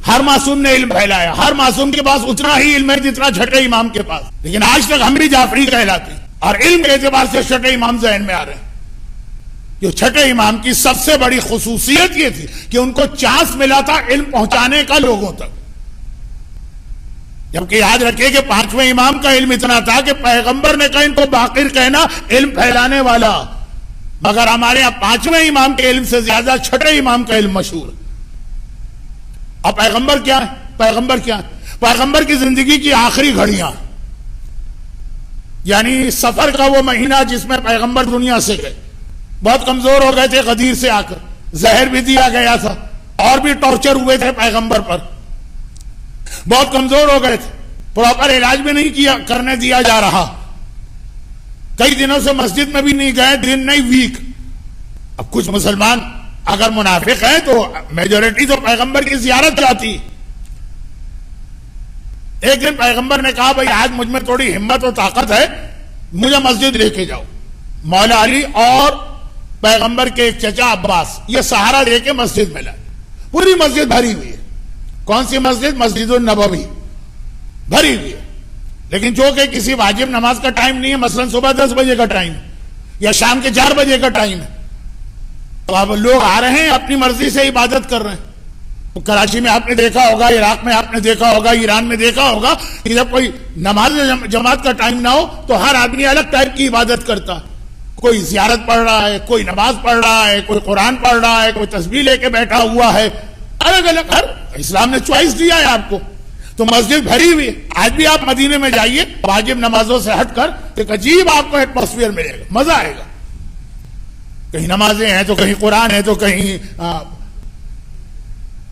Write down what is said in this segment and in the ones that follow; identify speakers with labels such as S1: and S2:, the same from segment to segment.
S1: ہر معصوم نے علم پھیلایا، ہر معصوم کے پاس اتنا ہی علم ہے جتنا چھٹے امام کے پاس، لیکن آج تک ہم بھی جعفری کہلاتے ہیں، اور علم کے اعتبار سے چھٹے امام ذہن میں آ رہے ہیں۔ جو چھٹے امام کی سب سے بڑی خصوصیت یہ تھی کہ ان کو چانس ملا تھا علم پہنچانے کا لوگوں تک، جبکہ یاد رکھیں کہ پانچویں امام کا علم اتنا تھا کہ پیغمبر نے کہا ان کو باقر کہنا علم پھیلانے والا، مگر ہمارے یہاں پانچویں امام کے علم سے زیادہ چھٹے امام کا علم مشہور۔ اور پیغمبر کیا ہے؟ پیغمبر کیا ہے؟ پیغمبر کی زندگی کی آخری گھڑیاں، یعنی سفر کا وہ مہینہ جس میں پیغمبر دنیا سے گئے، بہت کمزور ہو گئے تھے غدیر سے آ کر، زہر بھی دیا گیا تھا اور بھی ٹارچر ہوئے تھے پیغمبر پر، بہت کمزور ہو گئے تھے، پراپر علاج بھی نہیں کرنے دیا جا رہا، کئی دنوں سے مسجد میں بھی نہیں گئے، دن نہیں ویک۔ اب کچھ مسلمان اگر منافق ہیں تو میجورٹی تو پیغمبر کی زیارت جاتی۔ ایک دن پیغمبر نے کہا بھائی آج مجھ میں تھوڑی ہمت و طاقت ہے، مجھے مسجد لے کے جاؤ۔ مولا علی اور پیغمبر کے ایک چچا عباس یہ سہارا لے کے مسجد میں لائے، پوری مسجد بھری ہوئی ہے۔ کون سی مسجد؟ مسجد النبوی بھری ہوئی ہے، لیکن جو کہ کسی واجب نماز کا ٹائم نہیں ہے، مثلا صبح 10 بجے کا ٹائم یا شام کے 4 بجے کا ٹائم ہے، تو اب لوگ آ رہے ہیں اپنی مرضی سے عبادت کر رہے ہیں۔ تو کراچی میں آپ نے دیکھا ہوگا، عراق میں آپ نے دیکھا ہوگا، ایران میں دیکھا ہوگا کہ جب کوئی نماز جماعت کا ٹائم نہ ہو تو ہر آدمی الگ ٹائپ کی عبادت کرتا ہے، کوئی زیارت پڑھ رہا ہے، کوئی نماز پڑھ رہا ہے، کوئی قرآن پڑھ رہا ہے، کوئی تسبیح لے کے بیٹھا ہوا ہے، الگ الگ، ہر اسلام نے چوائس دیا ہے آپ کو۔ تو مسجد بھری ہوئی ہے۔ آج بھی آپ مدینے میں جائیے واجب نمازوں سے ہٹ کر، ایک عجیب آپ کو ایٹماسفیئر ملے گا، مزہ آئے گا، کہیں نمازیں ہیں تو کہیں قرآن ہے تو کہیں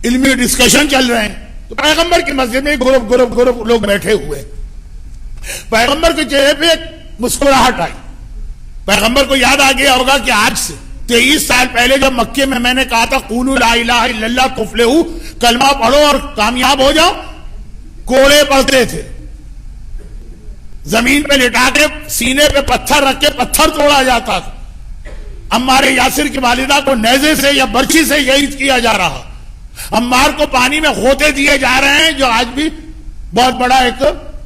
S1: علمی ڈسکشن چل رہے ہیں۔ تو پیغمبر کی مسجد میں گروپ لوگ بیٹھے ہوئے، پیغمبر کے چہرے پہ ایک مسکراہٹ آئی۔ پیغمبر کو یاد آ گیا ہوگا کہ آج سے 23 سال پہلے جب مکے میں نے کہا تھا قولوا لا الہ الا اللہ تفلحوا، کلمہ پڑھو اور کامیاب ہو جاؤ، کوڑے پڑتے تھے، زمین پہ لٹا کے سینے پہ پتھر رکھ کے پتھر توڑا جاتا تھا، عمار یاسر کی والدہ کو نیزے سے یا برچھی سے یہی کیا جا رہا، عمار کو پانی میں غوطے دیے جا رہے ہیں، جو آج بھی بہت بڑا ایک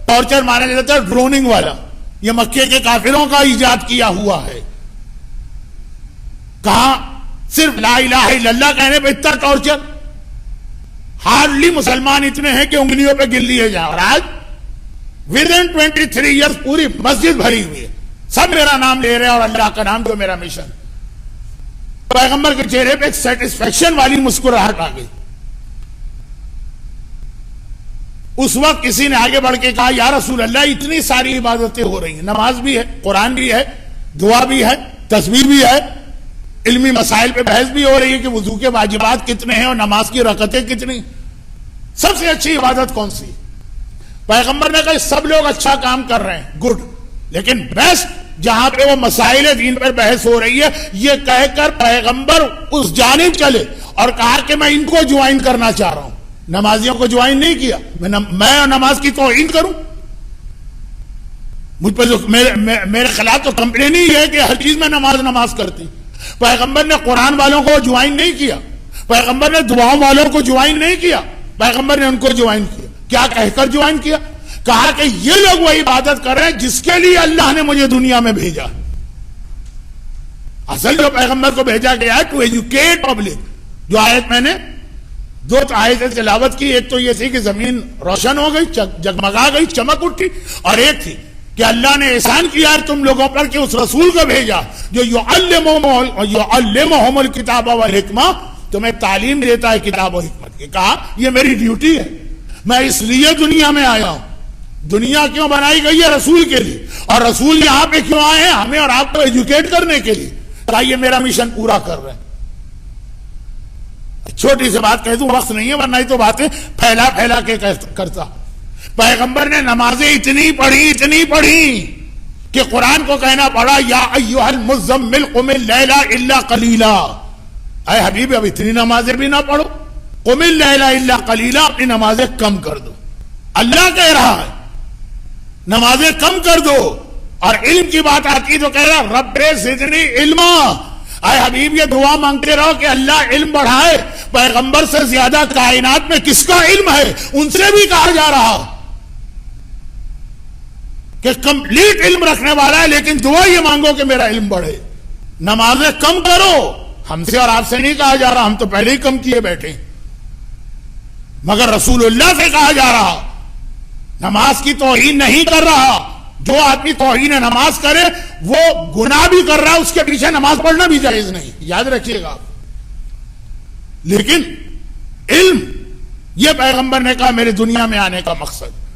S1: ٹارچر مانا جاتا ہے ڈروننگ والا، یہ مکے کے کافروں کا ایجاد کیا ہوا ہے۔ کہاں صرف لا الہ الا اللہ کہنے پہ اتنا ٹارچر، ہارڈلی مسلمان اتنے ہیں کہ انگلیوں پہ گن لیے جائیں، اور آج within 23 ایئرس پوری مسجد بھری ہوئی ہے، سب میرا نام لے رہے ہیں اور اللہ کا نام جو میرا مشن۔ پیغمبر کے چہرے پہ ایک سیٹسفیکشن والی مسکراہٹ آ گئی۔ اس وقت کسی نے آگے بڑھ کے کہا یا رسول اللہ اتنی ساری عبادتیں ہو رہی ہیں، نماز بھی ہے، قرآن بھی ہے، دعا بھی ہے، تسبیح بھی ہے، علمی مسائل پہ بحث بھی ہو رہی ہے کہ وضو کے واجبات کتنے ہیں اور نماز کی رکعتیں کتنی، سب سے اچھی عبادت کون سی؟ پیغمبر نے کہا سب لوگ اچھا کام کر رہے ہیں، گڈ، لیکن بیسٹ جہاں پہ وہ مسائل دین پر بحث ہو رہی ہے، یہ کہہ کر پیغمبر اس جانب چلے اور کہا کہ میں ان کو جوائن کرنا چاہ رہا ہوں، نمازیوں کو جوائن نہیں کیا، میں نماز کی توہین کروں؟ مجھ پر جو میرے خلاف تو کمپلین ہی ہے کہ ہر چیز میں نماز کرتی۔ پیغمبر نے قرآن والوں کو جوائن نہیں کیا، پیغمبر نے دعاؤں والوں کو جوائن نہیں کیا، پیغمبر نے ان کو جوائن کیا۔ کیا کہہ کر جوائن کیا؟ کہا کہ یہ لوگ وہ عبادت کر رہے ہیں جس کے لیے اللہ نے مجھے دنیا میں بھیجا۔ اصل جو پیغمبر کو بھیجا گیا ہے ٹو ایجوکیٹ پبلک۔ جو آیت میں نے 2 آیتیں تلاوت کی، ایک تو یہ تھی کہ زمین روشن ہو گئی، جگمگا گئی، چمک اٹھی، اور ایک تھی کہ اللہ نے احسان کیا ہے تم لوگوں پر کہ اس رسول کو بھیجا جو یعلمہم الکتاب والحکمہ، تمہیں تعلیم دیتا ہے کتاب و حکمت کی۔ کہا یہ میری ڈیوٹی ہے، میں اس لیے دنیا میں آیا ہوں۔ دنیا کیوں بنائی گئی ہے؟ رسول کے لیے، اور رسول یہاں پہ کیوں آئے ہیں؟ ہمیں اور آپ کو ایجوکیٹ کرنے کے لیے۔ کہا یہ میرا مشن پورا کر رہے ہیں۔ چھوٹی سی بات کہہ دوں، وقت نہیں ہے ورنہ ہی تو باتیں پھیلا پھیلا کے کرتا۔ پیغمبر نے نمازیں اتنی پڑھی کہ قرآن کو کہنا پڑا یا ایھا المزمل قم اللیل الا قلیلا، اے حبیب اب اتنی نمازیں بھی نہ پڑھو، قم اللیل الا قلیلا، اپنی نمازیں کم کر دو۔ اللہ کہہ رہا ہے نمازیں کم کر دو، اور علم کی بات آتی تو کہہ رہا رب زدنی علما، اے حبیب یہ دعا مانگتے رہو کہ اللہ علم بڑھائے، پیغمبر سے زیادہ کائنات میں کس کا علم ہے؟ ان سے بھی کہا جا رہا کہ کمپلیٹ علم رکھنے والا ہے، لیکن دعا یہ مانگو کہ میرا علم بڑھے، نمازیں کم کرو۔ ہم سے اور آپ سے نہیں کہا جا رہا، ہم تو پہلے ہی کم کیے بیٹھے، مگر رسول اللہ سے کہا جا رہا نماز کی توہین نہیں کر رہا۔ جو آدمی توہین نماز کرے وہ گناہ بھی کر رہا ہے، اس کے پیچھے نماز پڑھنا بھی جائز نہیں، یاد رکھیے گا۔ لیکن علم، یہ پیغمبر نے کہا میرے دنیا میں آنے کا مقصد